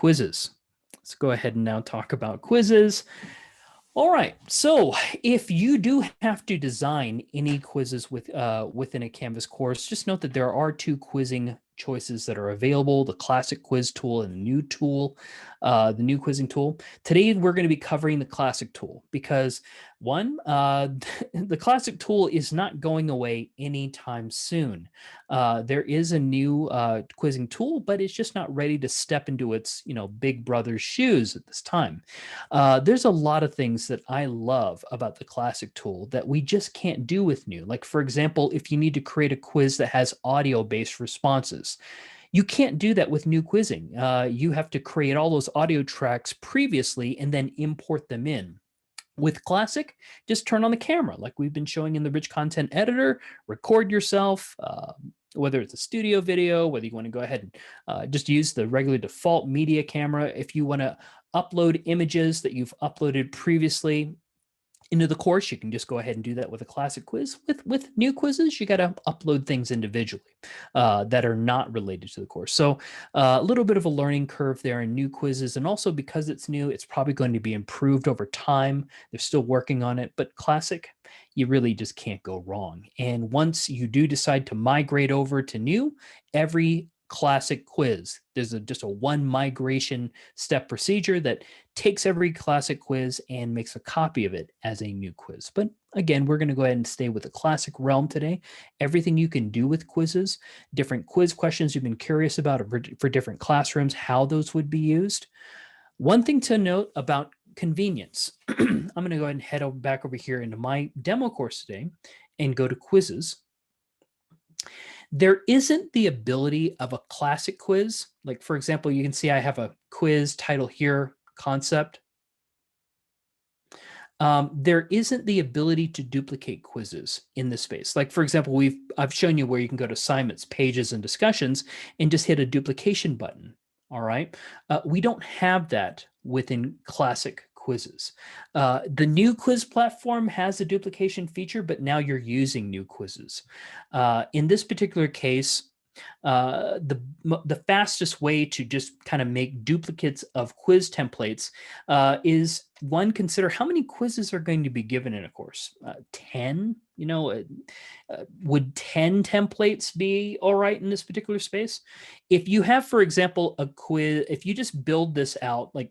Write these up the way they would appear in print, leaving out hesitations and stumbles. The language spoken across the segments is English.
quizzes. Let's go ahead and now talk about quizzes. All right, so if you do have to design any quizzes within a Canvas course, just note that there are two quizzing choices that are available: the classic quiz tool and the new tool, the new quizzing tool. Today, we're going to be covering the classic tool because one, the classic tool is not going away anytime soon. There is a new quizzing tool, but it's just not ready to step into its, big brother's shoes at this time. There's a lot of things that I love about the classic tool that we just can't do with new. Like, for example, if you need to create a quiz that has audio-based responses, you can't do that with new quizzing. You have to create all those audio tracks previously and then import them in. With Classic, just turn on the camera like we've been showing in the Rich Content Editor, record yourself, whether it's a studio video, whether you want to go ahead and just use the regular default media camera. If you want to upload images that you've uploaded previously into the course, you can just go ahead and do that with a classic quiz. With new quizzes, you got to upload things individually that are not related to the course. So a little bit of a learning curve there in new quizzes. And also because it's new, it's probably going to be improved over time. They're still working on it, but classic, you really just can't go wrong. And once you do decide to migrate over to new, every classic quiz, there's just a one migration step procedure that takes every classic quiz and makes a copy of it as a new quiz. But again, we're going to go ahead and stay with the classic realm today. Everything you can do with quizzes, different quiz questions you've been curious about for different classrooms, how those would be used. One thing to note about convenience, I'm going to go ahead and head back over here into my demo course today and go to quizzes. There isn't the ability of a classic quiz. Like, for example, you can see I have a quiz title here, concept. There isn't the ability to duplicate quizzes in this space. Like, for example, I've shown you where you can go to assignments, pages, and discussions and just hit a duplication button. All right. We don't have that within classic quizzes. The new quiz platform has a duplication feature, but now you're using new quizzes. In this particular case, the fastest way to just kind of make duplicates of quiz templates is one, consider how many quizzes are going to be given in a course. 10, would 10 templates be all right in this particular space? If you have, for example, a quiz, if you just build this out, like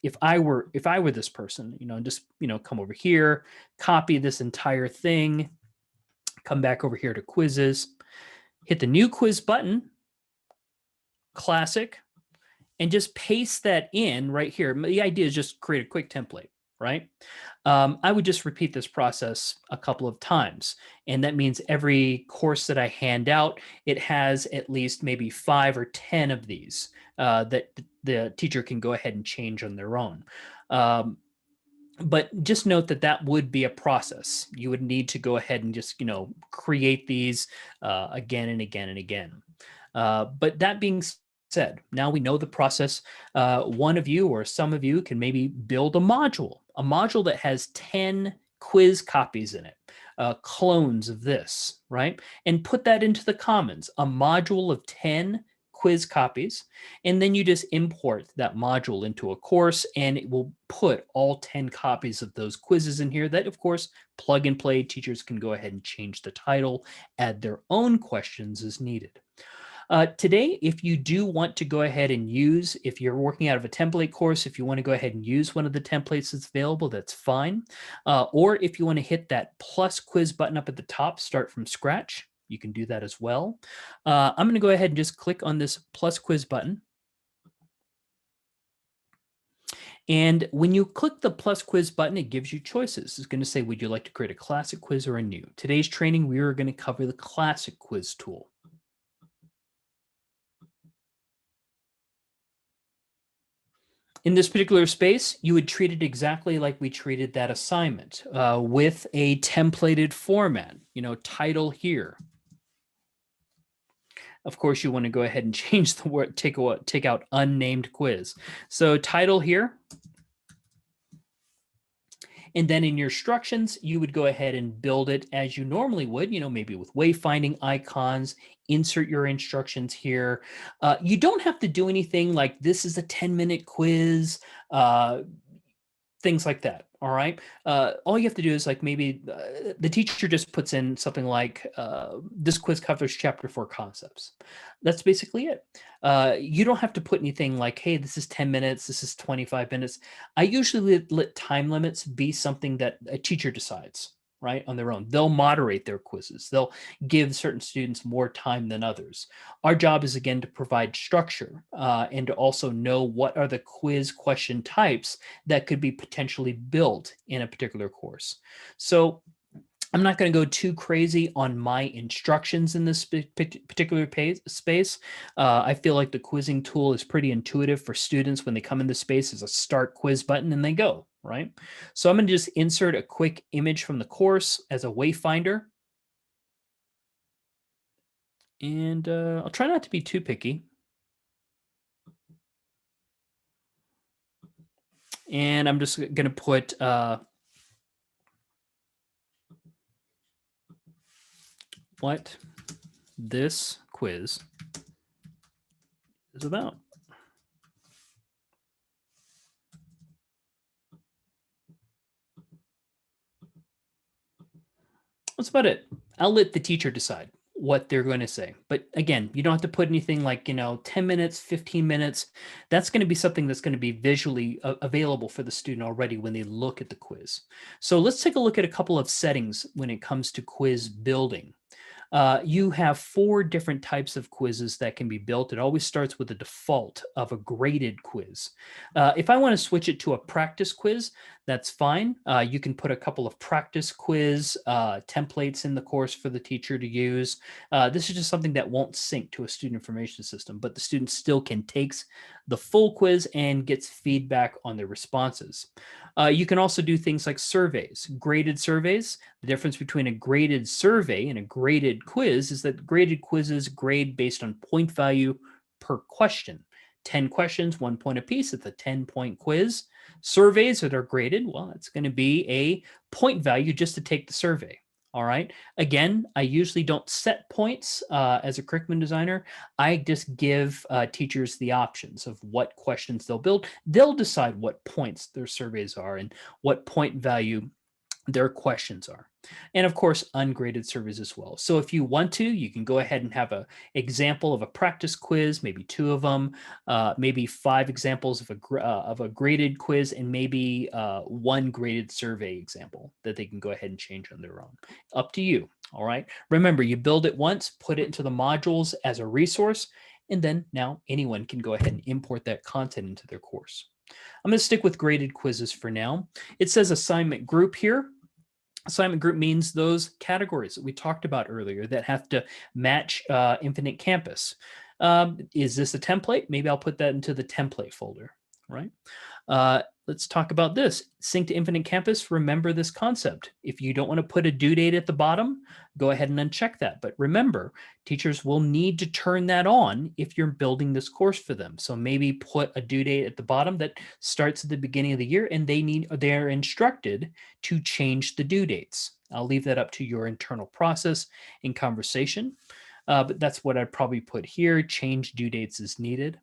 if I were this person, just, come over here, copy this entire thing, come back over here to quizzes, hit the new quiz button, classic, and just paste that in right here. The idea is just create a quick template, right? I would just repeat this process a couple of times. And that means every course that I hand out, it has at least maybe 5 or 10 of these that the teacher can go ahead and change on their own. But just note that that would be a process. You would need to go ahead and just, create these again and again and again. But that being said, now we know the process. One of you or some of you can maybe build a module that has 10 quiz copies in it, clones of this, right? And put that into the Commons, a module of 10 quiz copies, and then you just import that module into a course and it will put all 10 copies of those quizzes in here that, of course, plug and play. Teachers can go ahead and change the title, add their own questions as needed. Today, if you do want to go ahead and use, if you're working out of a template course, if you want to go ahead and use one of the templates that's available, that's fine. Or if you want to hit that plus quiz button up at the top, start from scratch, you can do that as well. I'm going to go ahead and just click on this plus quiz button. And when you click the plus quiz button, it gives you choices. It's going to say, would you like to create a classic quiz or a new? Today's training, we are going to cover the classic quiz tool. In this particular space, you would treat it exactly like we treated that assignment with a templated format, title here. Of course, you want to go ahead and change the word, take out unnamed quiz. So title here. And then in your instructions, you would go ahead and build it as you normally would, maybe with wayfinding icons, insert your instructions here. You don't have to do anything like this is a 10-minute quiz, things like that. All right. All you have to do is like maybe the teacher just puts in something like this quiz covers chapter 4 concepts. That's basically it. You don't have to put anything like, hey, this is 10 minutes, this is 25 minutes. I usually let time limits be something that a teacher decides, right, on their own. They'll moderate their quizzes. They'll give certain students more time than others. Our job is, again, to provide structure and to also know what are the quiz question types that could be potentially built in a particular course. So I'm not going to go too crazy on my instructions in this particular space. I feel like the quizzing tool is pretty intuitive for students when they come into space as a start quiz button and they go, right? So I'm going to just insert a quick image from the course as a wayfinder. And I'll try not to be too picky. And I'm just going to put what this quiz is about. That's about it. I'll let the teacher decide what they're going to say. But again, you don't have to put anything like, 10 minutes, 15 minutes. That's going to be something that's going to be visually available for the student already when they look at the quiz. So let's take a look at a couple of settings when it comes to quiz building. You have 4 different types of quizzes that can be built. It always starts with the default of a graded quiz. If I want to switch it to a practice quiz, that's fine. You can put a couple of practice quiz templates in the course for the teacher to use. This is just something that won't sync to a student information system, but the student still can take the full quiz and gets feedback on their responses. You can also do things like surveys, graded surveys. The difference between a graded survey and a graded quiz is that graded quizzes grade based on point value per question. 10 questions, 1 point apiece. It's a 10-point quiz. Surveys that are graded, well, it's going to be a point value just to take the survey. All right. Again, I usually don't set points as a curriculum designer. I just give teachers the options of what questions they'll build. They'll decide what points their surveys are and what point value their questions are. And of course, ungraded surveys as well. So if you want to, you can go ahead and have an example of a practice quiz, maybe 2 of them, maybe 5 examples of a graded quiz, and maybe 1 graded survey example that they can go ahead and change on their own. Up to you. All right. Remember, you build it once, put it into the modules as a resource, and then now anyone can go ahead and import that content into their course. I'm going to stick with graded quizzes for now. It says assignment group here. Assignment group means those categories that we talked about earlier that have to match Infinite Campus. Is this a template? Maybe I'll put that into the template folder, right? Let's talk about this. Sync to Infinite Campus, remember this concept. If you don't want to put a due date at the bottom, go ahead and uncheck that. But remember, teachers will need to turn that on if you're building this course for them. So maybe put a due date at the bottom that starts at the beginning of the year, and they're instructed to change the due dates. I'll leave that up to your internal process and conversation. But that's what I'd probably put here. Change due dates as needed.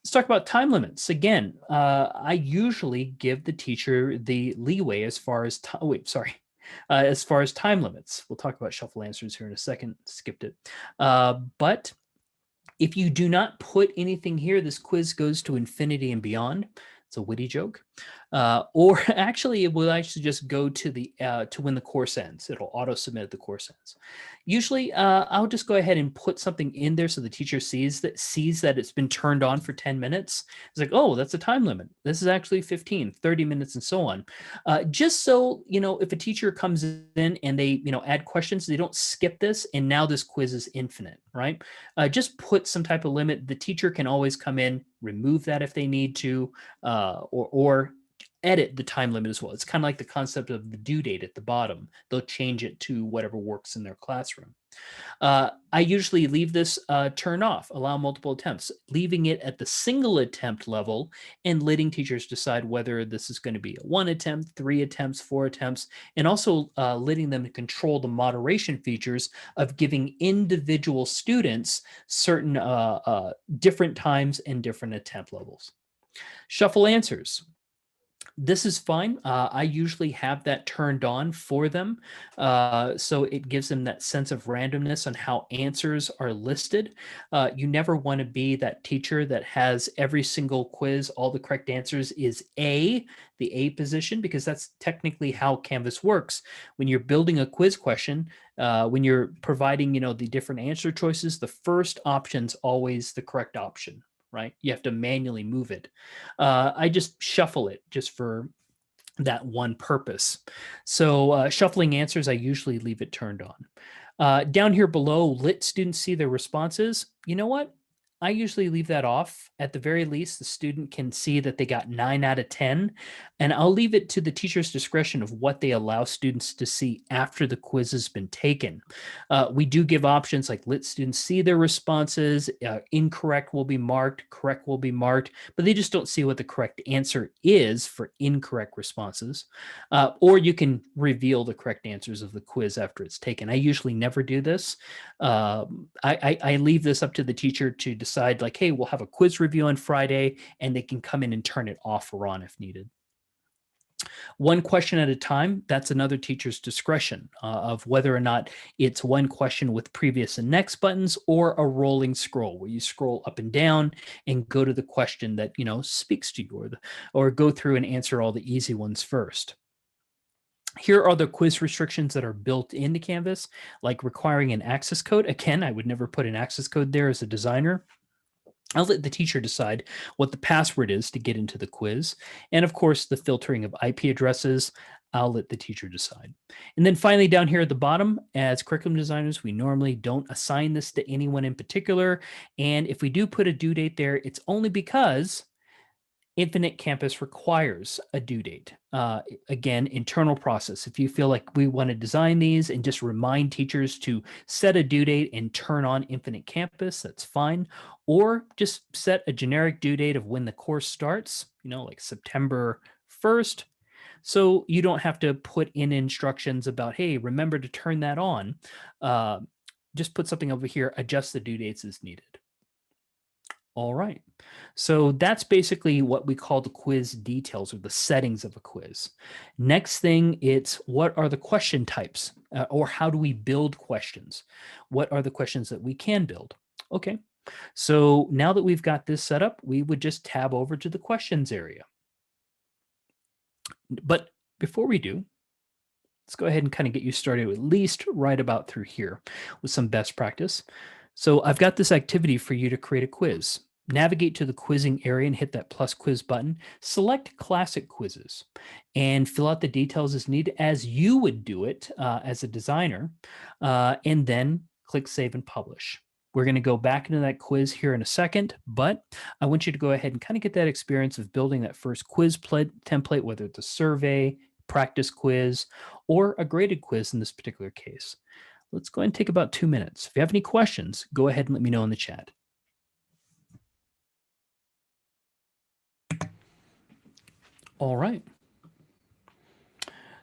Let's talk about time limits. Again, I usually give the teacher the leeway as far as as far as time limits. We'll talk about shuffle answers here in a second. Skipped it. But if you do not put anything here, this quiz goes to infinity and beyond. It's a witty joke. Or actually, it will actually just go to the to when the course ends. It'll auto submit at the course ends. Usually, I'll just go ahead and put something in there so the teacher sees that it's been turned on for 10 minutes. It's like, oh, that's a time limit. This is actually 15, 30 minutes, and so on. Just so if a teacher comes in and they add questions, they don't skip this, and now this quiz is infinite, right? Just put some type of limit. The teacher can always come in, remove that if they need to, or edit the time limit as well. It's kind of like the concept of the due date at the bottom. They'll change it to whatever works in their classroom. I usually leave this turned off, allow multiple attempts, leaving it at the single attempt level and letting teachers decide whether this is going to be a 1 attempt, 3 attempts, 4 attempts, and also letting them control the moderation features of giving individual students certain different times and different attempt levels. Shuffle answers. This is fine. I usually have that turned on for them. So it gives them that sense of randomness on how answers are listed. You never want to be that teacher that has every single quiz, all the correct answers is A, the A position, because that's technically how Canvas works. When you're building a quiz question, when you're providing, the different answer choices, the first option's always the correct option. Right? You have to manually move it. I just shuffle it just for that one purpose. So shuffling answers, I usually leave it turned on. Down here below, let students see their responses. You know what? I usually leave that off. At the very least, the student can see that they got 9 out of 10, and I'll leave it to the teacher's discretion of what they allow students to see after the quiz has been taken. We do give options like let students see their responses, incorrect will be marked, correct will be marked, but they just don't see what the correct answer is for incorrect responses. Or you can reveal the correct answers of the quiz after it's taken. I usually never do this. I leave this up to the teacher to decide like, hey, we'll have a quiz review on Friday, and they can come in and turn it off or on if needed. One question at a time, that's another teacher's discretion of whether or not it's one question with previous and next buttons or a rolling scroll where you scroll up and down and go to the question that, speaks to you, or go through and answer all the easy ones first. Here are the quiz restrictions that are built into Canvas, like requiring an access code. Again, I would never put an access code there as a designer. I'll let the teacher decide what the password is to get into the quiz. And of course, the filtering of IP addresses, I'll let the teacher decide. And then finally, down here at the bottom, as curriculum designers, we normally don't assign this to anyone in particular. And if we do put a due date there, it's only because Infinite Campus requires a due date. Again, internal process. If you feel like we want to design these and just remind teachers to set a due date and turn on Infinite Campus, that's fine. Or just set a generic due date of when the course starts, like September 1st. So you don't have to put in instructions about, hey, remember to turn that on. Just put something over here, adjust the due dates as needed. All right. So that's basically what we call the quiz details, or the settings of a quiz. Next thing, it's what are the question types, or how do we build questions? What are the questions that we can build? Okay. So now that we've got this set up, we would just tab over to the questions area. But before we do, let's go ahead and kind of get you started at least right about through here with some best practice. So I've got this activity for you to create a quiz. Navigate to the quizzing area and hit that plus quiz button. Select classic quizzes and fill out the details as needed as you would do it as a designer, and then click save and publish. We're going to go back into that quiz here in a second, but I want you to go ahead and kind of get that experience of building that first quiz template, whether it's a survey, practice quiz, or a graded quiz in this particular case. Let's go ahead and take about 2 minutes. If you have any questions, go ahead and let me know in the chat. All right.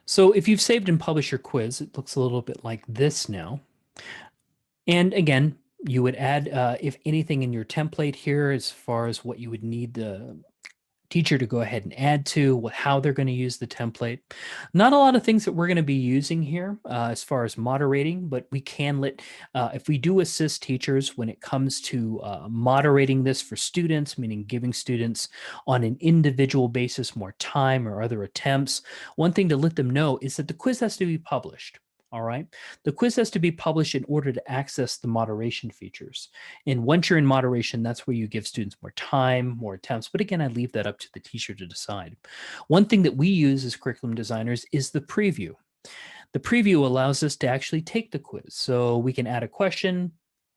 So if you've saved and published your quiz, it looks a little bit like this now. And again, you would add, if anything, in your template here as far as what you would need the teacher to go ahead and add to, how they're going to use the template. Not a lot of things that we're going to be using here as far as moderating, but we can let, if we do assist teachers when it comes to moderating this for students, meaning giving students on an individual basis more time or other attempts, one thing to let them know is that the quiz has to be published. All right. The quiz has to be published in order to access the moderation features. And once you're in moderation, that's where you give students more time, more attempts. But again, I leave that up to the teacher to decide. One thing that we use as curriculum designers is the preview. The preview allows us to actually take the quiz. So we can add a question,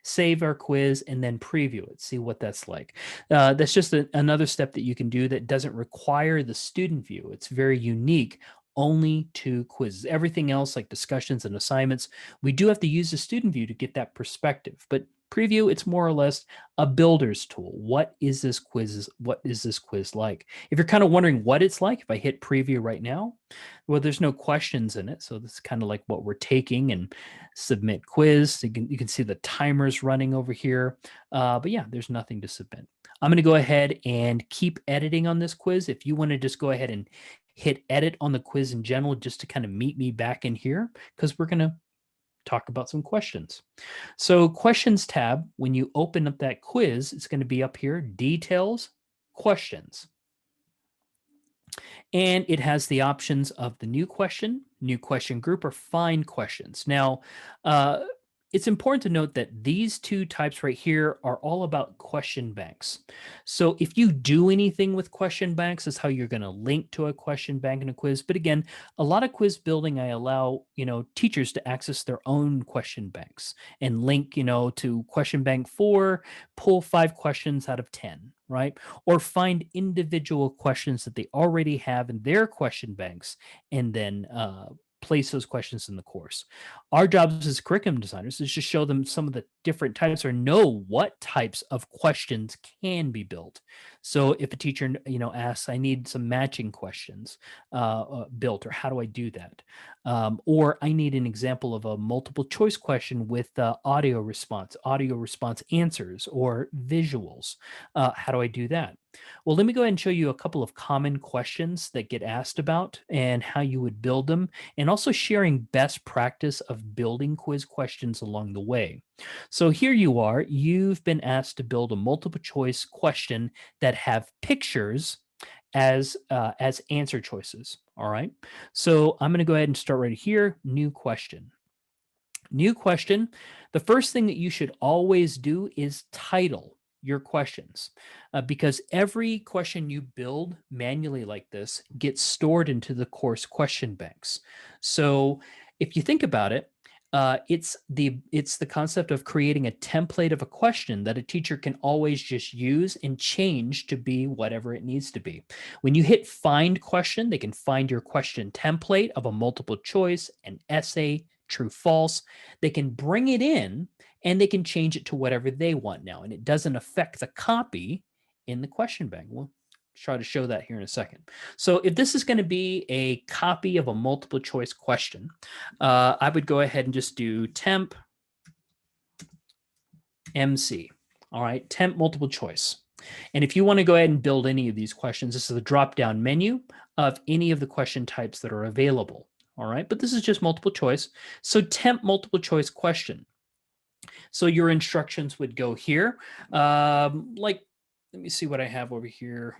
save our quiz, and then preview it, see what that's like. That's just another step that you can do that doesn't require the student view. It's very unique only to quizzes. Everything else, like discussions and assignments, we do have to use the student view to get that perspective. But preview, it's more or less a builder's tool. What is this quiz? What is this quiz like? If you're kind of wondering what it's like, if I hit preview right now, well, there's no questions in it. So this is kind of like what we're taking and submit quiz. So you can see the timers running over here. But yeah, there's nothing to submit. I'm going to go ahead and keep editing on this quiz. If you want to just go ahead and hit edit on the quiz in general, just to kind of meet me back in here, because we're going to talk about some questions. So questions tab, when you open up that quiz, it's going to be up here, details, questions. And it has the options of the new question group, or find questions. Now, it's important to note that these two types right here are all about question banks. So if you do anything with question banks, that's how you're going to link to a question bank in a quiz. But again, a lot of quiz building, I allow, teachers to access their own question banks and link, to question bank 4, pull 5 questions out of 10, right? Or find individual questions that they already have in their question banks and then place those questions in the course. Our jobs as curriculum designers is just show them some of the different types, or know what types of questions can be built. So if a teacher, asks, I need some matching questions built, or how do I do that? Or I need an example of a multiple choice question with audio response answers, or visuals. How do I do that? Well, let me go ahead and show you a couple of common questions that get asked about and how you would build them, and also sharing best practice of building quiz questions along the way. So here you are, you've been asked to build a multiple choice question that have pictures as answer choices. All right. So I'm going to go ahead and start right here. New question. New question. The first thing that you should always do is title your questions, because every question you build manually like this gets stored into the course question banks. So if you think about it, it's the concept of creating a template of a question that a teacher can always just use and change to be whatever it needs to be. When you hit find question, they can find your question template of a multiple choice, an essay, true, false. They can bring it in and they can change it to whatever they want now. And it doesn't affect the copy in the question bank. We'll try to show that here in a second. So if this is going to be a copy of a multiple choice question, I would go ahead and just do temp MC. All right, temp multiple choice. And if you want to go ahead and build any of these questions, this is the drop-down menu of any of the question types that are available. All right, but this is just multiple choice. So temp multiple choice question. So your instructions would go here. Let me see what I have over here.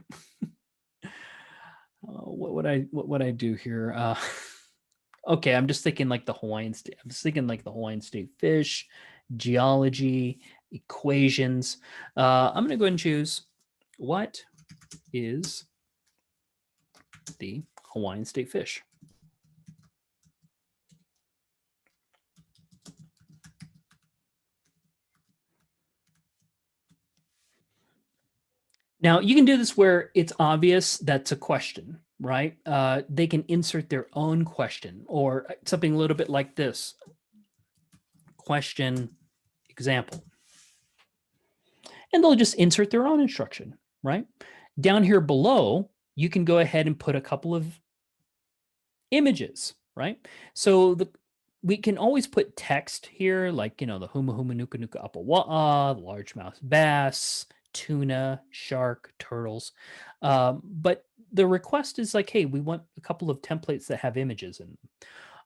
What would I do here? Okay, I'm just thinking like the Hawaiian State. I'm just thinking like the Hawaiian State fish, geology, equations. I'm going to go ahead and choose, what is the Hawaiian State fish? Now, you can do this where it's obvious that's a question, right? They can insert their own question, or something a little bit like this. Question example. And they'll just insert their own instruction, right? Down here below, you can go ahead and put a couple of images, right? So we can always put text here, like, the huma huma nuka nuka apawa'a, the largemouth bass, tuna, shark, turtles. But the request is like, hey, we want a couple of templates that have images in them.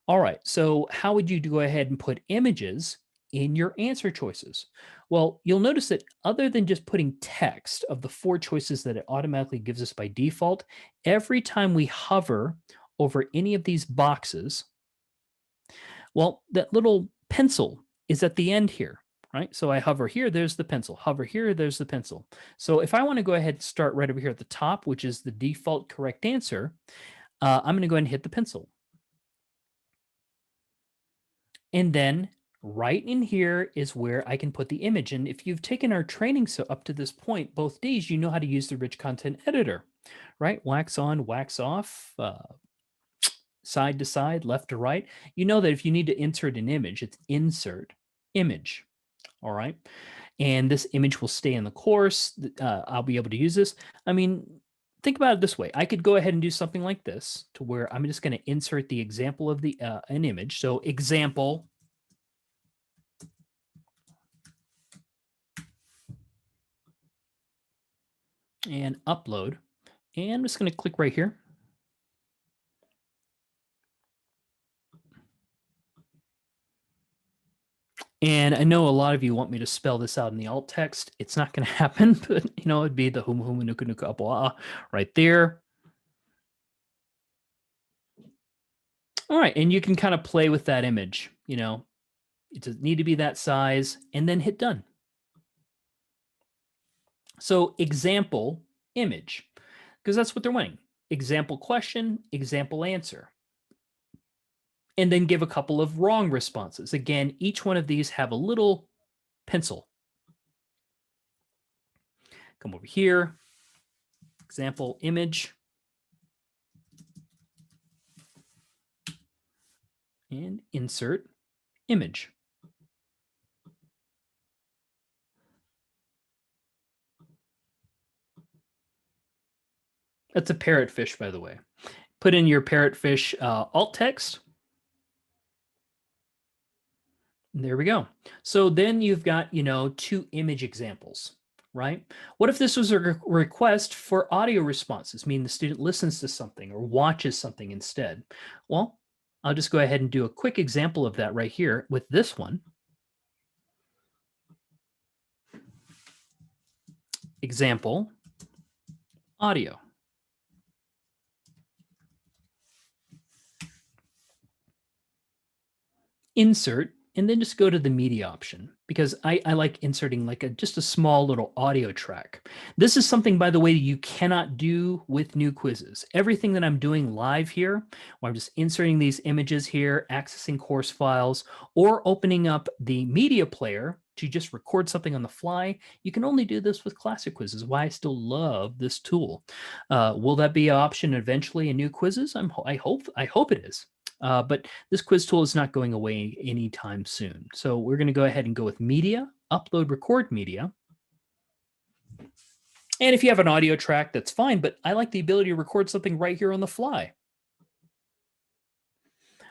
All right, so how would you go ahead and put images in your answer choices? Well, you'll notice that other than just putting text of the 4 choices that it automatically gives us by default, every time we hover over any of these boxes, well, that little pencil is at the end here, right? So I hover here, there's the pencil. Hover here, there's the pencil. So if I want to go ahead and start right over here at the top, which is the default correct answer, I'm going to go ahead and hit the pencil. And then right in here is where I can put the image. And if you've taken our training so up to this point, both days, you know how to use the rich content editor, right? Wax on, wax off, side to side, left to right. You know that if you need to insert an image, it's insert image. All right. And this image will stay in the course. I'll be able to use this. I mean, think about it this way. I could go ahead and do something like this to where I'm just going to insert the example of the an image. So example and upload. And I'm just going to click right here. And I know a lot of you want me to spell this out in the alt text. It's not going to happen, but you know, it'd be the huma huma nuka nuka apua right there. All right, and you can kind of play with that image, you know, it doesn't need to be that size, and then hit done. So example image, because that's what they're wanting. Example question, example answer. And then give a couple of wrong responses. Again, each one of these have a little pencil. Come over here, example image. And insert image. That's a parrotfish, by the way. Put in your parrotfish alt text. There we go. So then you've got, you know, 2 image examples, right? What if this was a request for audio responses, meaning the student listens to something or watches something instead? Well, I'll just go ahead and do a quick example of that right here with this one. Example, audio. Insert, and then just go to the media option because I like inserting like just a small little audio track. This is something, by the way, you cannot do with new quizzes. Everything that I'm doing live here, where I'm just inserting these images here, accessing course files, or opening up the media player to just record something on the fly, you can only do this with classic quizzes. Why I still love this tool. Will that be an option eventually in new quizzes? I hope it is. But this quiz tool is not going away anytime soon. So we're going to go ahead and go with media, upload, record media. And if you have an audio track, that's fine, but I like the ability to record something right here on the fly.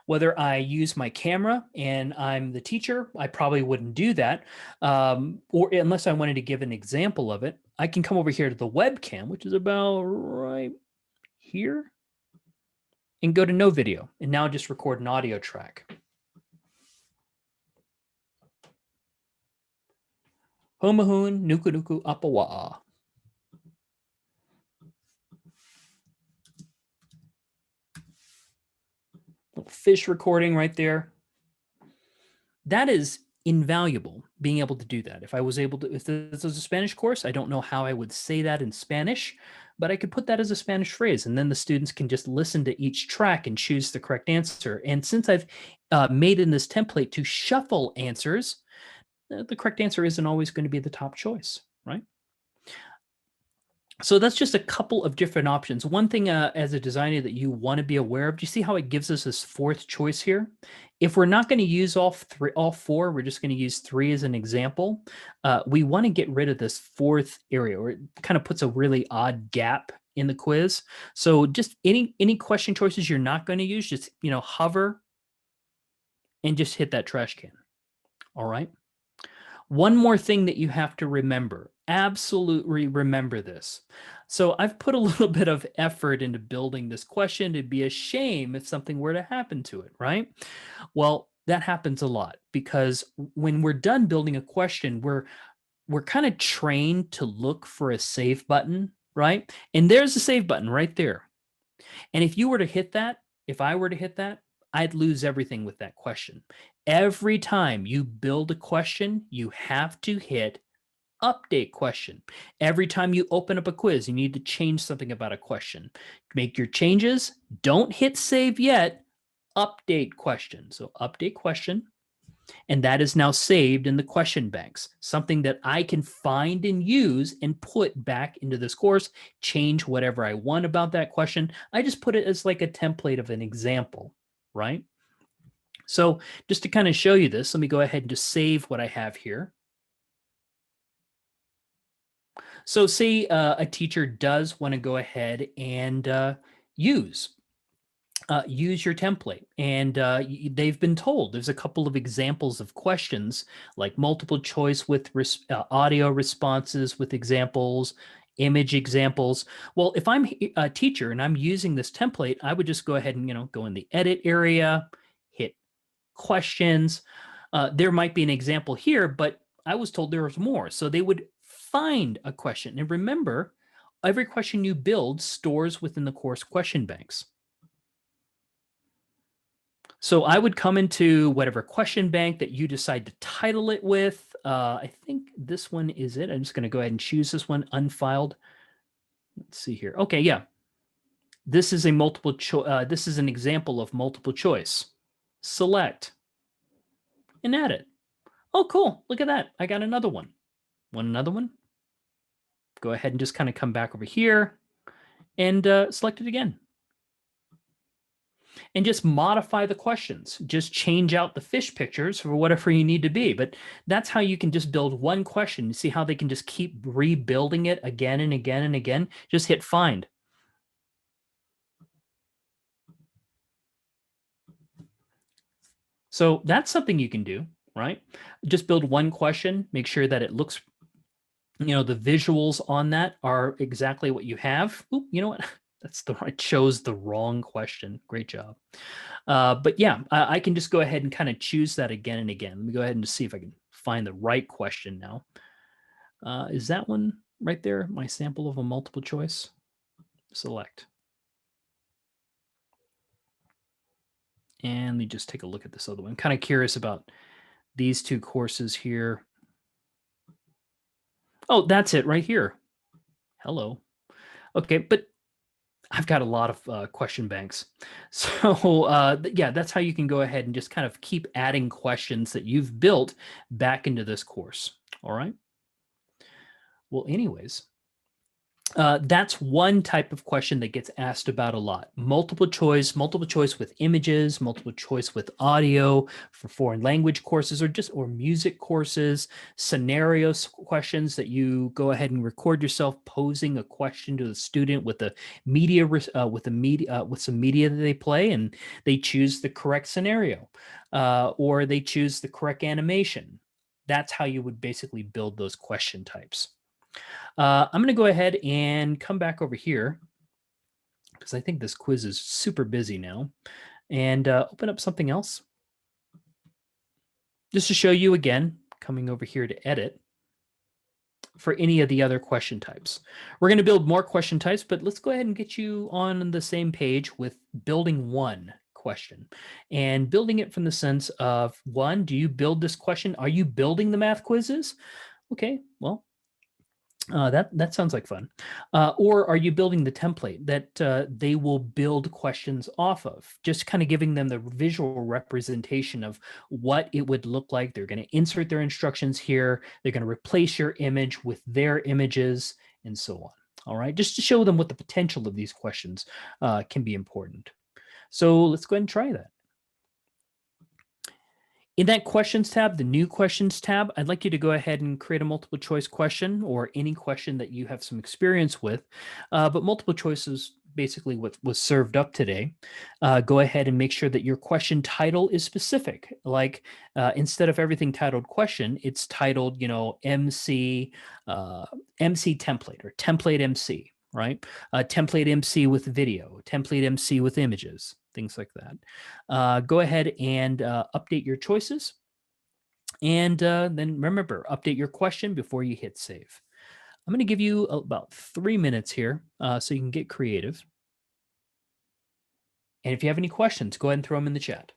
Whether I use my camera and I'm the teacher, I probably wouldn't do that. Or unless I wanted to give an example of it, I can come over here to the webcam, which is about right here, and go to no video, and now just record an audio track. Homahun nuku nuku apawa'a. Little fish recording right there. That is invaluable, being able to do that. If I was able to, if this was a Spanish course, I don't know how I would say that in Spanish, but I could put that as a Spanish phrase, and then the students can just listen to each track and choose the correct answer. And since I've made in this template to shuffle answers, the correct answer isn't always going to be the top choice, right? So that's just a couple of different options. One thing as a designer that you want to be aware of, do you see how it gives us this 4th choice here? If we're not going to use all 4, we're just going to use 3 as an example. We want to get rid of this 4th area, where it kind of puts a really odd gap in the quiz. So just any question choices you're not going to use, just, you know, hover and just hit that trash can. All right. One more thing that you have to remember, absolutely remember this. So I've put a little bit of effort into building this question. It'd be a shame if something were to happen to it, right? Well, that happens a lot because when we're done building a question, we're kind of trained to look for a save button, right? And there's a save button right there. And if you were to hit that, if I were to hit that, I'd lose everything with that question. Every time you build a question, you have to hit update question. Every time you open up a quiz, you need to change something about a question. Make your changes. Don't hit save yet. Update question. So update question. And that is now saved in the question banks, something that I can find and use and put back into this course, change whatever I want about that question. I just put it as like a template of an example, right? So just to kind of show you this, let me go ahead and just save what I have here. So say a teacher does want to go ahead and use use your template. And they've been told there's a couple of examples of questions like multiple choice with audio responses with examples, image examples. Well, if I'm a teacher and I'm using this template, I would just go ahead and, go in the edit area, hit questions. There might be an example here, but I was told there was more. So they would find a question. And remember, every question you build stores within the course question banks. So I would come into whatever question bank that you decide to title it with. I think this one is it. I'm just going to go ahead and choose this one, unfiled. Let's see here. Okay, yeah. This is a multiple choice. This is an example of multiple choice. Select and add it. Oh, cool. Look at that. I got another one. Want another one? Go ahead and just kind of come back over here and select it again. And just modify the questions. Just change out the fish pictures for whatever you need to be. But that's how you can just build one question. You see how they can just keep rebuilding it again and again and again? Just hit find. So that's something you can do, right? Just build one question, make sure that it looks, the visuals on that are exactly what you have. Oop, you know what? I chose the wrong question. Great job. But yeah, I can just go ahead and kind of choose that again and again. Let me go ahead and just see if I can find the right question now. Is that one right there my sample of a multiple choice? Select. And let me just take a look at this other one. I'm kind of curious about these two courses here. Oh, that's it right here. Hello. Okay, but I've got a lot of question banks. So yeah, that's how you can go ahead and just kind of keep adding questions that you've built back into this course. All right. Well, anyways, that's one type of question that gets asked about a lot. Multiple choice with images, multiple choice with audio for foreign language courses or music courses, scenarios questions that you go ahead and record yourself posing a question to the student with the media with some media that they play, and they choose the correct scenario, or they choose the correct animation. That's how you would basically build those question types. I'm going to go ahead and come back over here because I think this quiz is super busy now, and open up something else. Just to show you again, coming over here to edit for any of the other question types. We're going to build more question types, but let's go ahead and get you on the same page with building one question and building it from the sense of one, do you build this question? Are you building the math quizzes? Okay, well, that sounds like fun. Or are you building the template that they will build questions off of? Just kind of giving them the visual representation of what it would look like. They're going to insert their instructions here. They're going to replace your image with their images and so on. All right, just to show them what the potential of these questions can be important. So let's go ahead and try that. In that questions tab, the new questions tab, I'd like you to go ahead and create a multiple choice question or any question that you have some experience with. But multiple choice is basically what was served up today. Go ahead and make sure that your question title is specific. Like instead of everything titled question, it's titled, MC, MC template or template MC, right? Template MC with video, template MC with images, things like that. Go ahead and update your choices. And then remember, update your question before you hit save. I'm going to give you about 3 minutes here so you can get creative. And if you have any questions, go ahead and throw them in the chat.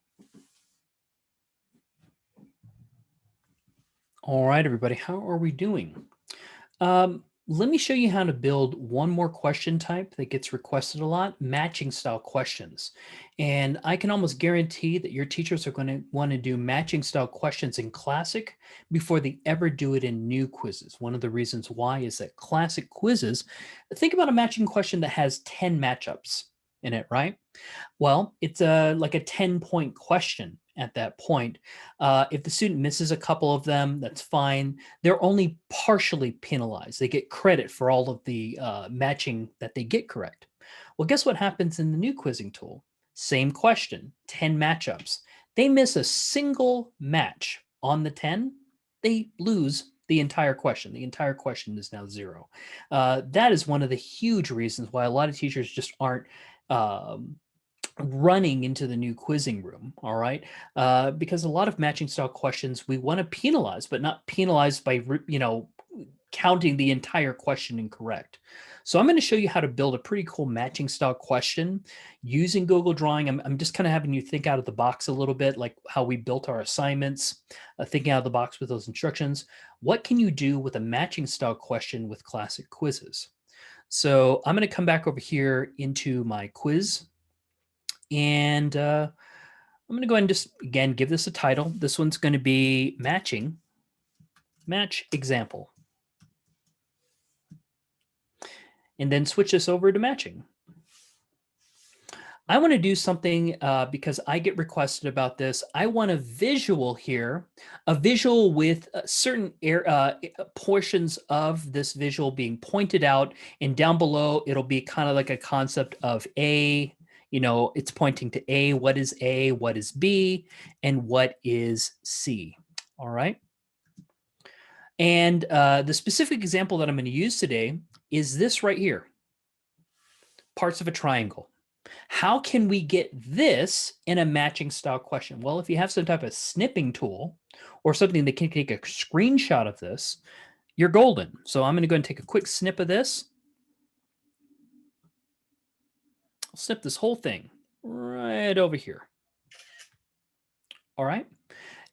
All right, everybody, how are we doing? let me show you how to build one more question type that gets requested a lot, matching style questions. And I can almost guarantee that your teachers are going to want to do matching style questions in Classic before they ever do it in new quizzes. One of the reasons why is that Classic quizzes, think about a matching question that has 10 matchups in it, right? Well, it's like a 10-point question at that point. If the student misses a couple of them, that's fine. They're only partially penalized. They get credit for all of the matching that they get correct. Well, guess what happens in the new quizzing tool? Same question, 10 matchups. They miss a single match on the 10, they lose the entire question. The entire question is now 0. That is one of the huge reasons why a lot of teachers just aren't um, running into the new quizzing room, all right? Because a lot of matching style questions we want to penalize, but not penalize by, counting the entire question incorrect. So I'm going to show you how to build a pretty cool matching style question using Google Drawing. I'm just kind of having you think out of the box a little bit, like how we built our assignments, thinking out of the box with those instructions. What can you do with a matching style question with Classic quizzes? So I'm going to come back over here into my quiz, and I'm going to go ahead and just, again, give this a title. This one's going to be match example. And then switch this over to matching. I want to do something because I get requested about this. I want a visual here, a visual with certain portions of this visual being pointed out. And down below, it'll be kind of like a concept of A, it's pointing to A. What is A? What is B? And what is C? All right. And the specific example that I'm going to use today is this right here, parts of a triangle. How can we get this in a matching style question? Well, if you have some type of snipping tool or something that can take a screenshot of this, you're golden. So I'm going to go and take a quick snip of this. I'll snip this whole thing right over here. All right.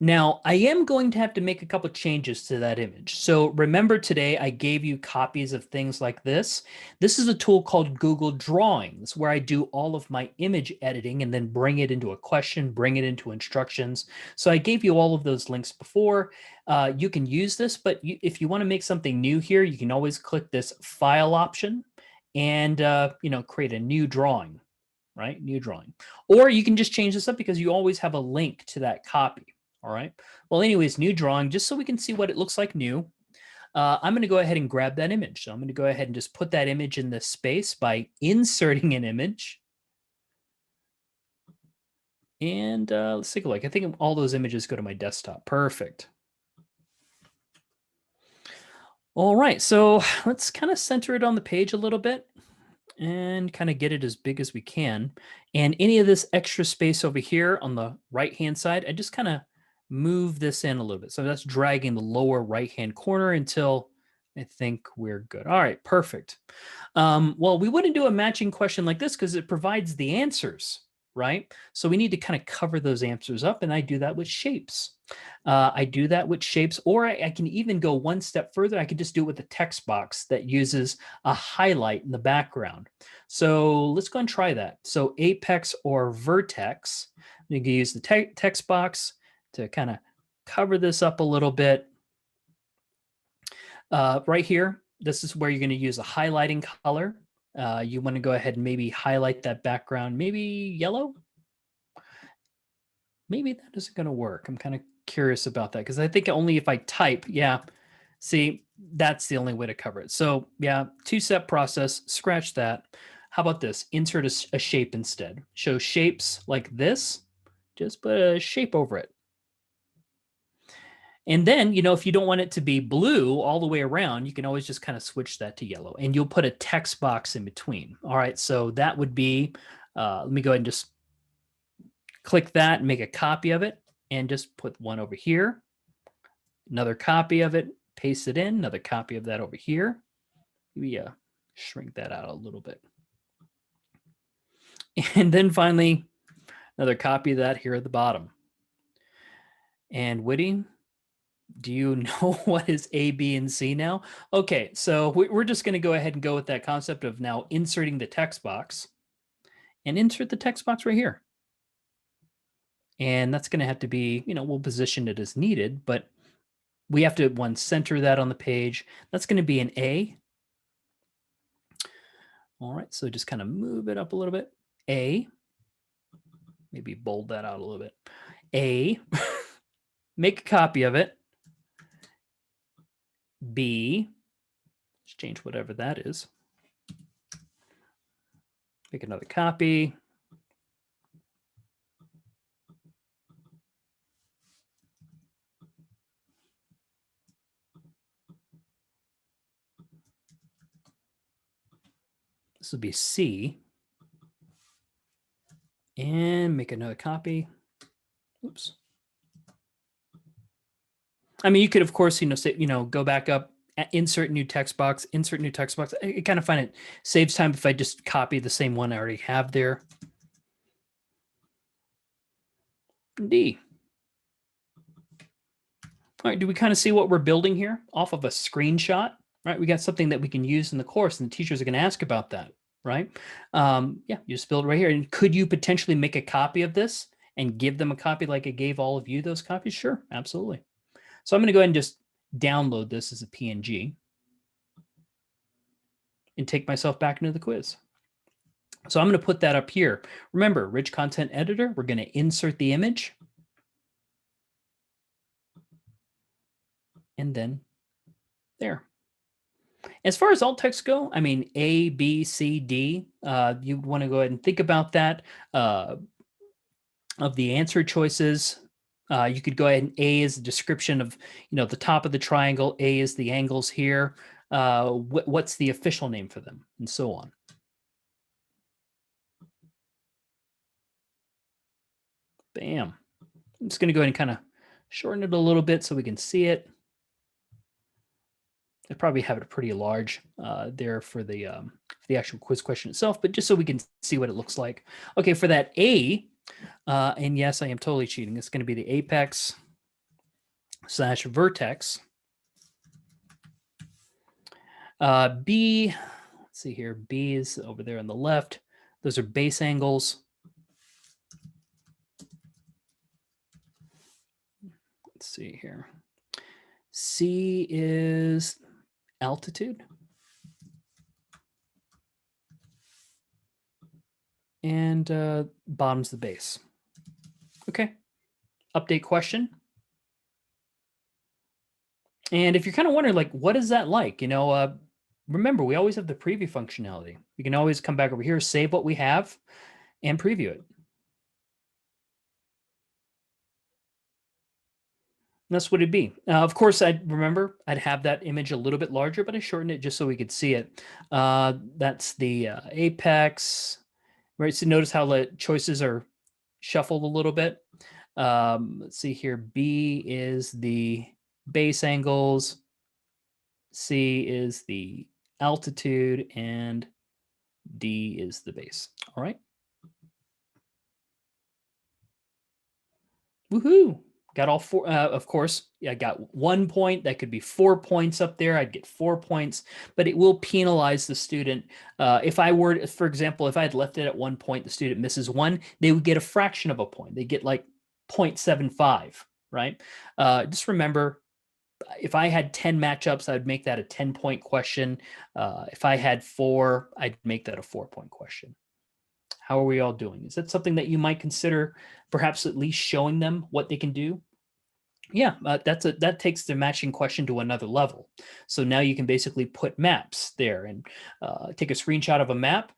Now, I am going to have to make a couple changes to that image. So remember today I gave you copies of things like this. This is a tool called Google Drawings where I do all of my image editing and then bring it into a question, bring it into instructions. So I gave you all of those links before. You can use this, but if you want to make something new here, you can always click this File option and create a new drawing, right? New drawing. Or you can just change this up because you always have a link to that copy. All right. Well, anyways, new drawing, just so we can see what it looks like new. I'm going to go ahead and grab that image. So I'm going to go ahead and just put that image in this space by inserting an image. And let's take a look. I think all those images go to my desktop. Perfect. All right. So let's kind of center it on the page a little bit and kind of get it as big as we can. And any of this extra space over here on the right-hand side, I just kind of move this in a little bit. So that's dragging the lower right-hand corner until I think we're good. All right, perfect. Well, we wouldn't do a matching question like this because it provides the answers, right? So we need to kind of cover those answers up, and I do that with shapes. Or I can even go one step further. I could just do it with a text box that uses a highlight in the background. So let's go and try that. So apex or vertex, you can use the text box to kind of cover this up a little bit. Right here, this is where you're going to use a highlighting color. You want to go ahead and maybe highlight that background, maybe yellow. Maybe that isn't going to work. I'm kind of curious about that because I think only if I type, see, that's the only way to cover it. So yeah, two-step process, scratch that. How about this? Insert a shape instead. Show shapes like this, just put a shape over it. And then, if you don't want it to be blue all the way around, you can always just kind of switch that to yellow and you'll put a text box in between. All right, so that would be, let me go ahead and just click that and make a copy of it and just put one over here. Another copy of it, paste it in, another copy of that over here. Maybe shrink that out a little bit. And then finally, another copy of that here at the bottom. And Witty, Do you know what is A, B, and C now? Okay, so we're just going to go ahead and go with that concept of now inserting the text box and insert the text box right here. And that's going to have to be, we'll position it as needed, but we have to center that on the page. That's going to be an A. All right, so just kind of move it up a little bit. A, maybe bold that out a little bit. A, make a copy of it. B, let's change whatever that is. Make another copy. This will be C. And make another copy. Oops. I mean, you could, of course, say, go back up, insert new text box, insert new text box. I kind of find it saves time if I just copy the same one I already have there. D. All right, do we kind of see what we're building here off of a screenshot? Right, we got something that we can use in the course, and the teachers are going to ask about that, right? Yeah, you just build it right here. And could you potentially make a copy of this and give them a copy like I gave all of you those copies? Sure, absolutely. So I'm going to go ahead and just download this as a PNG and take myself back into the quiz. So I'm going to put that up here. Remember, Rich Content Editor, we're going to insert the image. And then there. As far as alt text go, I mean, A, B, C, D, you want to go ahead and think about that. Of the answer choices, you could go ahead and A is the description of, the top of the triangle. A is the angles here. What's the official name for them, and so on. Bam. I'm just going to go ahead and kind of shorten it a little bit so we can see it. I probably have it pretty large there for the actual quiz question itself, but just so we can see what it looks like. Okay, for that A, and yes, I am totally cheating. It's going to be the apex / vertex. B, let's see here. B is over there on the left. Those are base angles. Let's see here. C is altitude. And bottom's the base. Okay. Update question. And if you're kind of wondering, like, what is that like? Remember, we always have the preview functionality. You can always come back over here, save what we have, and preview it. That's what it'd be. Of course, I'd have that image a little bit larger, but I shortened it just so we could see it. That's the apex, right? So notice how the choices are shuffled a little bit. Let's see here. B is the base angles. C is the altitude, and D is the base. All right. Woohoo. Got all four. Of course, I got 1 point. That could be 4 points up there. I'd get 4 points, but it will penalize the student. If I were, for example, if I had left it at 1 point, the student misses 1, they would get a fraction of a point. They get like 0.75, right? Just remember, if I had 10 matchups, I'd make that a 10-point question. If I had 4, I'd make that a 4-point question. How are we all doing? Is that something that you might consider perhaps at least showing them what they can do? Yeah, that takes the matching question to another level. So now you can basically put maps there and take a screenshot of a map.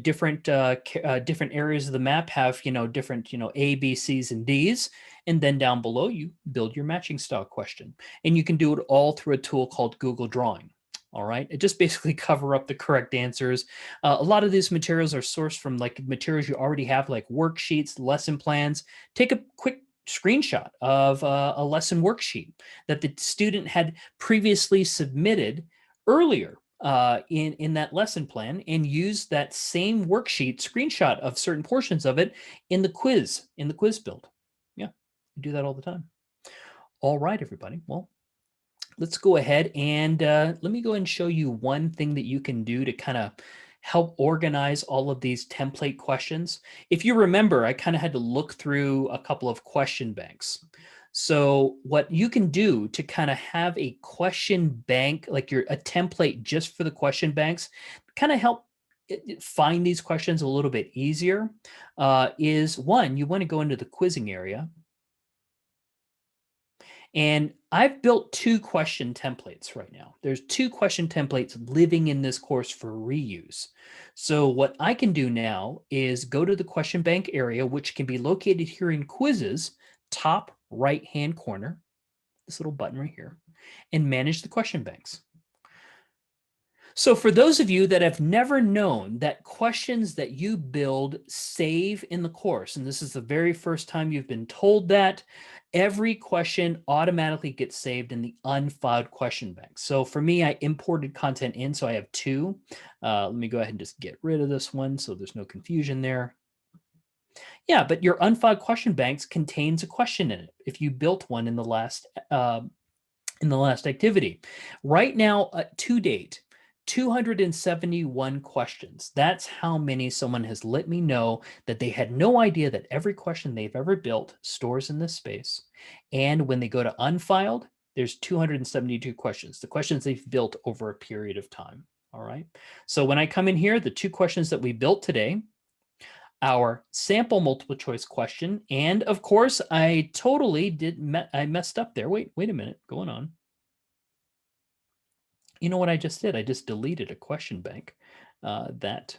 Different areas of the map have different A, B, C's, and D's, and then down below you build your matching style question, and you can do it all through a tool called Google Drawing. All right, it just basically cover up the correct answers. A lot of these materials are sourced from like materials you already have, like worksheets, lesson plans. Take a quick screenshot of a lesson worksheet that the student had previously submitted earlier in that lesson plan, and use that same worksheet screenshot of certain portions of it in the quiz build. Yeah, we do that all the time. All right, everybody. Well, let's go ahead and let me go and show you one thing that you can do to kind of help organize all of these template questions. If you remember, I kind of had to look through a couple of question banks. So what you can do to kind of have a question bank, like a template just for the question banks, kind of help find these questions a little bit easier, is one, you want to go into the quizzing area. And I've built two question templates right now. There's two question templates living in this course for reuse. So what I can do now is go to the question bank area, which can be located here in quizzes, top right-hand corner, this little button right here, and manage the question banks. So for those of you that have never known that questions that you build save in the course, and this is the very first time you've been told that, every question automatically gets saved in the unfiled question bank. So for me, I imported content in, so I have two. Let me go ahead and just get rid of this one so there's no confusion there. Yeah, but your unfiled question banks contains a question in it if you built one in the last activity. Right now, to date, 271 questions. That's how many someone has let me know that they had no idea that every question they've ever built stores in this space. And when they go to unfiled, there's 272 questions, the questions they've built over a period of time. All right. So when I come in here, the two questions that we built today, our sample multiple choice question, and of course, I totally I messed up there. Wait a minute, going on. You know what I just did? I just deleted a question bank that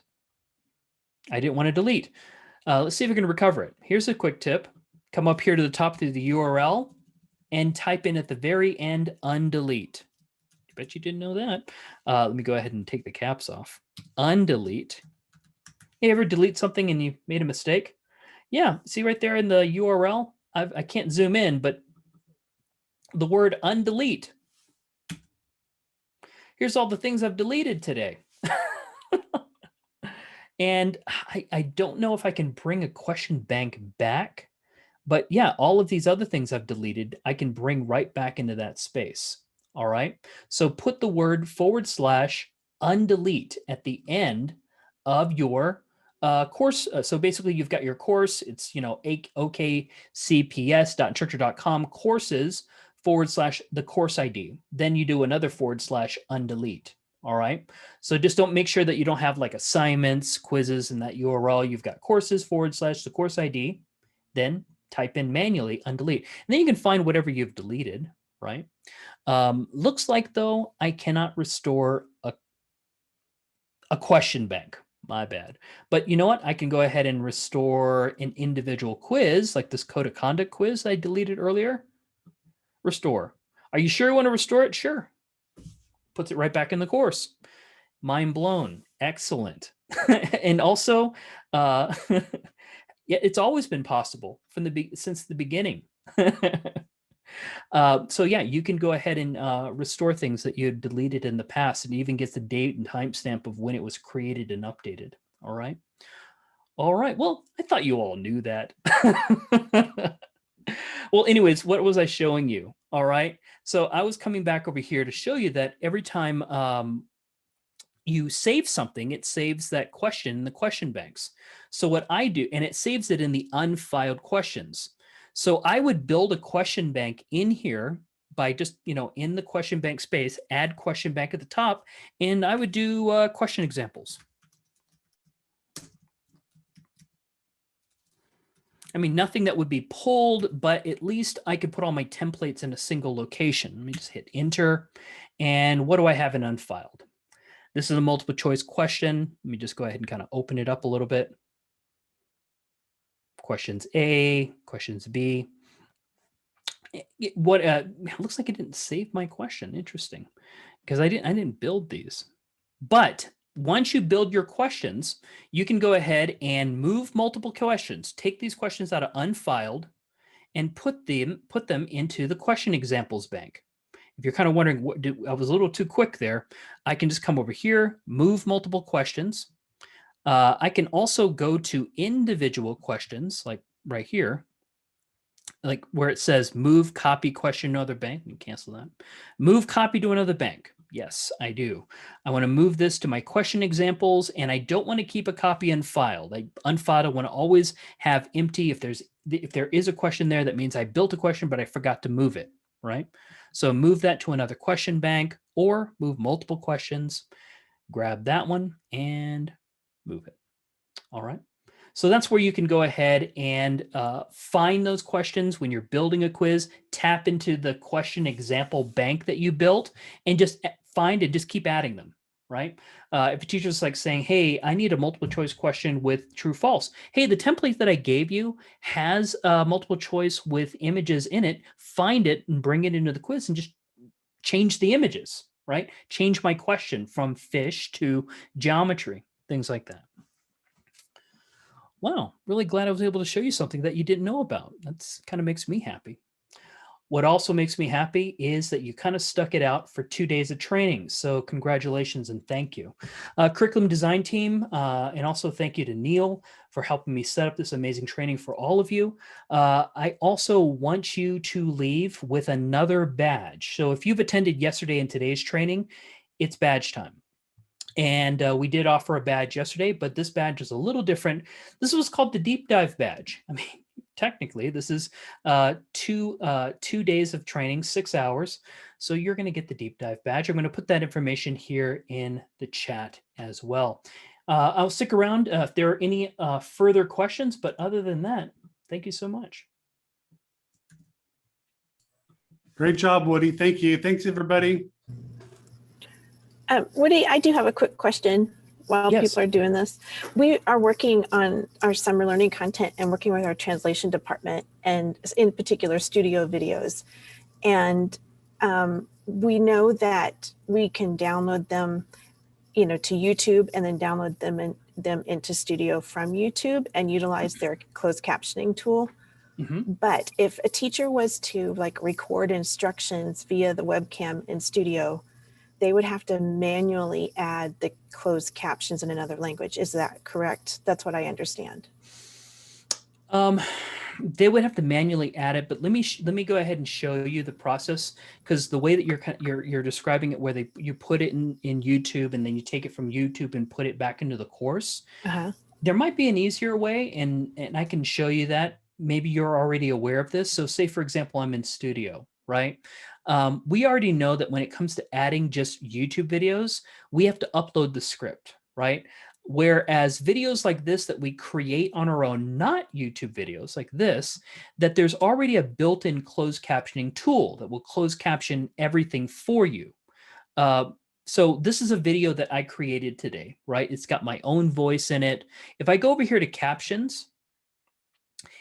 I didn't want to delete. Let's see if we can recover it. Here's a quick tip. Come up here to the top through the URL and type in at the very end, undelete. I bet you didn't know that. Let me go ahead and take the caps off. Undelete. You ever delete something and you made a mistake? Yeah, see right there in the URL? I can't zoom in, but the word undelete. Here's all the things I've deleted today. And I don't know if I can bring a question bank back, but yeah, all of these other things I've deleted, I can bring right back into that space. All right. So put the word /undelete at the end of your course. So basically you've got your course. It's, okcps.instructure.com courses / the course ID. Then you do another /undelete. All right. So just don't make sure that you don't have like assignments, quizzes in that URL. You've got courses / the course ID. Then type in manually undelete. And then you can find whatever you've deleted, right? Looks like though, I cannot restore a question bank. My bad. But you know what? I can go ahead and restore an individual quiz, like this code of conduct quiz I deleted earlier. Restore. Are you sure you want to restore it? Sure. Puts it right back in the course. Mind blown. Excellent. And also, yeah, it's always been possible since the beginning. So yeah, you can go ahead and restore things that you had deleted in the past, and even gets the date and timestamp of when it was created and updated. All right. All right. Well, I thought you all knew that. Well, anyways, what was I showing you? All right. So I was coming back over here to show you that every time you save something, it saves that question in the question banks. So what I do, and it saves it in the unfiled questions. So I would build a question bank in here by just, in the question bank space, add question bank at the top, and I would do question examples. I mean, nothing that would be pulled, but at least I could put all my templates in a single location. Let me just hit enter. And what do I have in unfiled? This is a multiple choice question. Let me just go ahead and kind of open it up a little bit. Questions A, questions B. It looks like it didn't save my question. Interesting, because I didn't build these. But once you build your questions, you can go ahead and move multiple questions. Take these questions out of unfiled and put them into the question examples bank. If you're kind of wondering, I was a little too quick there, I can just come over here, move multiple questions. I can also go to individual questions, like right here, like where it says move copy question to another bank. You cancel that. Move copy to another bank. Yes, I do. I want to move this to my question examples, and I don't want to keep a copy unfiled. Unfiled, I want to always have empty. If there is a question there, that means I built a question, but I forgot to move it, right? So move that to another question bank, or move multiple questions, grab that one and move it. All right. So that's where you can go ahead and find those questions when you're building a quiz, tap into the question example bank that you built, and just find and just keep adding them, right? If a teacher's like saying, hey, I need a multiple choice question with true false. Hey, the template that I gave you has a multiple choice with images in it. Find it and bring it into the quiz and just change the images, right? Change my question from fish to geometry, things like that. Wow, really glad I was able to show you something that you didn't know about. That's kind of makes me happy. What also makes me happy is that you kind of stuck it out for 2 days of training. So congratulations and thank you. Curriculum design team, and also thank you to Neil for helping me set up this amazing training for all of you. I also want you to leave with another badge. So if you've attended yesterday and today's training, it's badge time. And we did offer a badge yesterday, but this badge is a little different. This was called the deep dive badge. I mean, technically, this is 2 days of training, 6 hours. So you're going to get the deep dive badge. I'm going to put that information here in the chat as well. I'll stick around if there are any further questions, but other than that, thank you so much. Great job, Woody. Thank you. Thanks, everybody. Woody, I do have a quick question while Yes. people are doing this. We are working on our summer learning content and working with our translation department, and in particular studio videos. And we know that we can download them, to YouTube and then download them into Studio from YouTube and utilize their closed captioning tool. Mm-hmm. But if a teacher was to record instructions via the webcam in Studio, they would have to manually add the closed captions in another language. Is that correct? That's what I understand. They would have to manually add it, but let me go ahead and show you the process, because the way that you're describing it, where you put it in YouTube and then you take it from YouTube and put it back into the course. There might be an easier way, and I can show you that. Maybe you're already aware of this. So say, for example, I'm in Studio, right? We already know that when it comes to adding just YouTube videos, we have to upload the script, right? Whereas videos like this that we create on our own, not YouTube videos like this, that there's already a built-in closed captioning tool that will close caption everything for you. So this is a video that I created today, right? It's got my own voice in it. If I go over here to captions,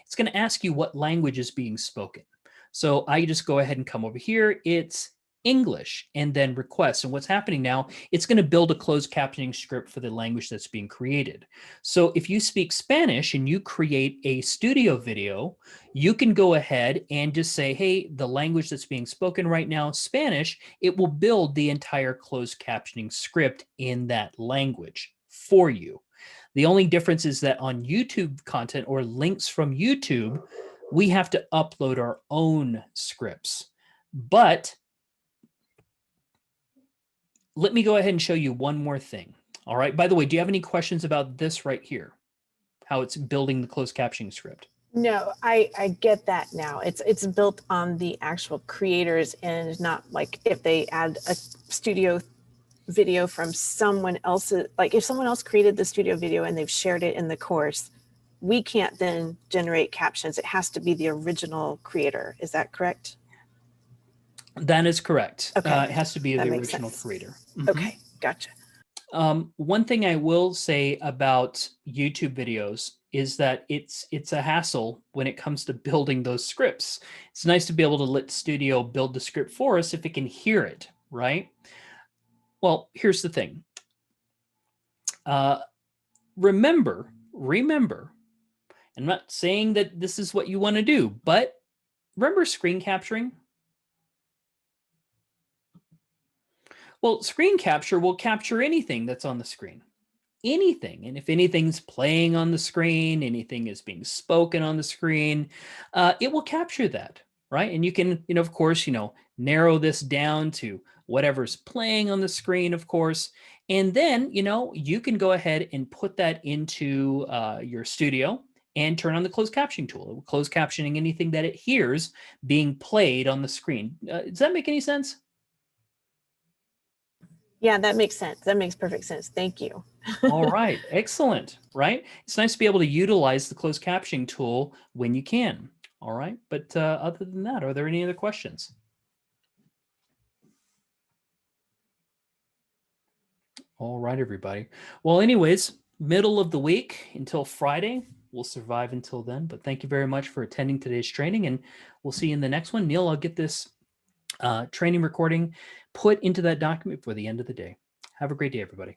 it's going to ask you what language is being spoken. So I just go ahead and come over here. It's English, and then request. And what's happening now, it's going to build a closed captioning script for the language that's being created. So if you speak Spanish and you create a studio video, you can go ahead and just say, hey, the language that's being spoken right now, Spanish, it will build the entire closed captioning script in that language for you. The only difference is that on YouTube content or links from YouTube, we have to upload our own scripts. But let me go ahead and show you one more thing. All right. By the way, do you have any questions about this right here? How it's building the closed captioning script? No, I get that now. It's built on the actual creators, and not like if they add a studio video from someone else's, like if someone else created the studio video and they've shared it in the course, we can't then generate captions. It has to be the original creator. Is that correct? That is correct. Okay. It has to be That the makes original sense. creator. Okay, gotcha. One thing I will say about YouTube videos is that it's a hassle when it comes to building those scripts. It's nice to be able to let Studio build the script for us if it can hear it, right? Well, here's the thing. Remember, I'm not saying that this is what you want to do, but remember screen capturing? Well, screen capture will capture anything that's on the screen. anything. And if anything's playing on the screen, anything is being spoken on the screen, it will capture that, right? And you can, of course, narrow this down to whatever's playing on the screen, of course. And then, you can go ahead and put that into your studio and turn on the closed captioning tool. It will close captioning anything that it hears being played on the screen. Does that make any sense? Yeah, that makes sense. That makes perfect sense. Thank you. All right, excellent, right? It's nice to be able to utilize the closed captioning tool when you can. All right, but other than that, are there any other questions? All right, everybody. Well, anyways, middle of the week until Friday. We'll survive until then, but thank you very much for attending today's training, and we'll see you in the next one. Neil, I'll get this training recording put into that document for the end of the day. Have a great day, everybody.